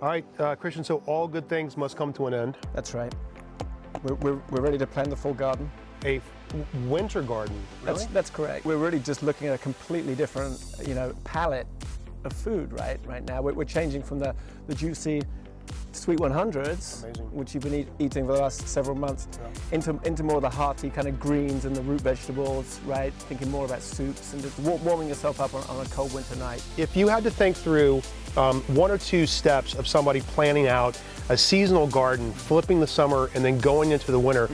All right, Christian, so all good things must come to an end. That's right. We're ready to plant the full garden. A winter garden, really? That's correct. We're really just looking at a completely different, palette of food right now. We're changing from the juicy sweet 100s, Amazing. which you've been eating for the last several months, into more of the hearty kind of greens and the root vegetables, right? Thinking more about soups and just warming yourself up on a cold winter night. If you had to think through one or two steps of somebody planning out a seasonal garden, flipping the summer and then going into the winter,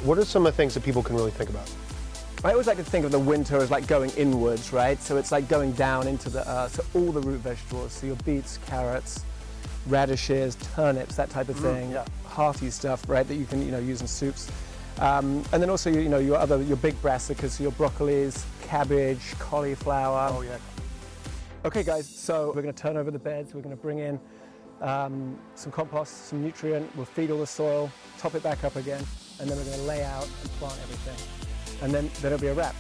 what are some of the things that people can really think about? I always like to think of the winter as like going inwards, right? So it's like going down into the earth, so all the root vegetables, so your beets, carrots, radishes, turnips, that type of thing, hearty stuff, right, that you can use in soups. And then also your big brassicas, so your broccolis, cabbage, cauliflower. Oh yeah. Okay guys, so we're going to turn over the beds, we're going to bring in some compost, some nutrient, we'll feed all the soil, top it back up again, and then we're going to lay out and plant everything. And then it'll be a wrap.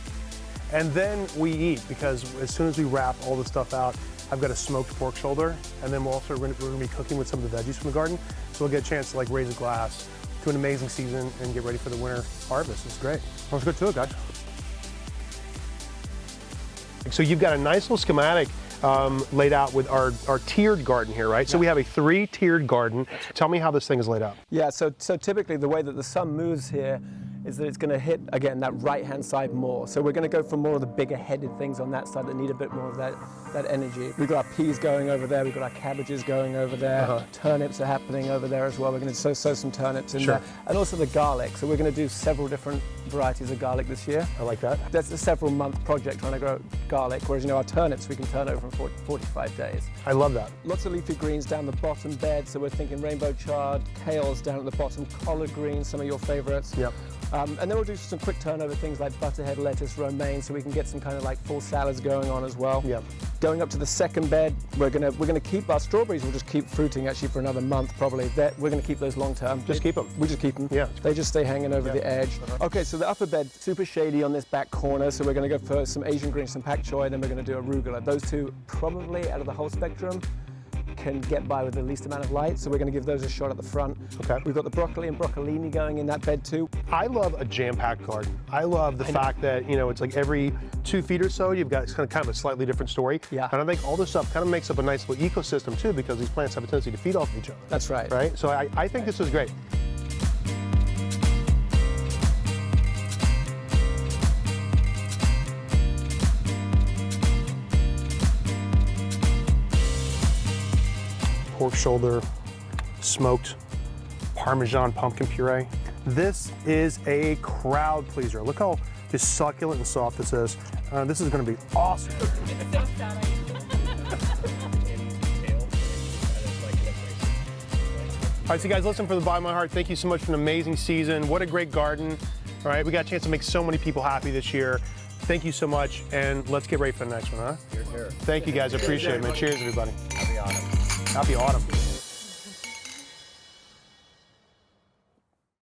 And then we eat, because as soon as we wrap all the stuff out, I've got a smoked pork shoulder, and then we're going to be cooking with some of the veggies from the garden, so we'll get a chance to raise a glass to an amazing season and get ready for the winter harvest. It's great. Let's get to it, guys. So you've got a nice little schematic laid out with our tiered garden here, right? So we have a 3-tiered garden. Tell me how this thing is laid out. Yeah, so typically the way that the sun moves here is that it's going to hit, again, that right-hand side more. So we're going to go for more of the bigger-headed things on that side that need a bit more of that energy. We've got our peas going over there, we've got our cabbages going over there, turnips are happening over there as well. We're going to sow some turnips in there. And also the garlic. So we're going to do several different varieties of garlic this year. I like that. That's a several-month project trying to grow garlic, whereas our turnips we can turn over in 45 days. I love that. Lots of leafy greens down the bottom bed, so we're thinking rainbow chard, kales down at the bottom, collard greens, some of your favorites. Yep. And then we'll do some quick turnover things like butterhead, lettuce, romaine, so we can get some kind of full salads going on as well. Yep. Going up to the second bed, we're gonna keep our strawberries. We'll just keep fruiting actually for another month probably. We're gonna keep those long term. Just keep them. We just keep them. Yeah. They just stay hanging over the edge. Okay, so the upper bed, super shady on this back corner. So we're gonna go for some Asian greens, some pak choi, then we're gonna do arugula. Those two probably out of the whole spectrum can get by with the least amount of light, so we're going to give those a shot at the front. Okay. We've got the broccoli and broccolini going in that bed too. I love a jam-packed garden. I love the fact that, it's like every 2 feet or so, you've got kind of a slightly different story. Yeah. And I think all this stuff kind of makes up a nice little ecosystem too, because these plants have a tendency to feed off of each other. That's right. Right? So I think this is great. Pork shoulder, smoked Parmesan pumpkin puree. This is a crowd pleaser. Look how just succulent and soft this is. This is going to be awesome. All right, so guys, listen, for the bottom of my heart, thank you so much for an amazing season. What a great garden. All right, we got a chance to make so many people happy this year. Thank you so much, and let's get ready for the next one, huh? Here's here. Thank you guys, I appreciate it, man. Cheers, everybody. Happy autumn. Happy autumn.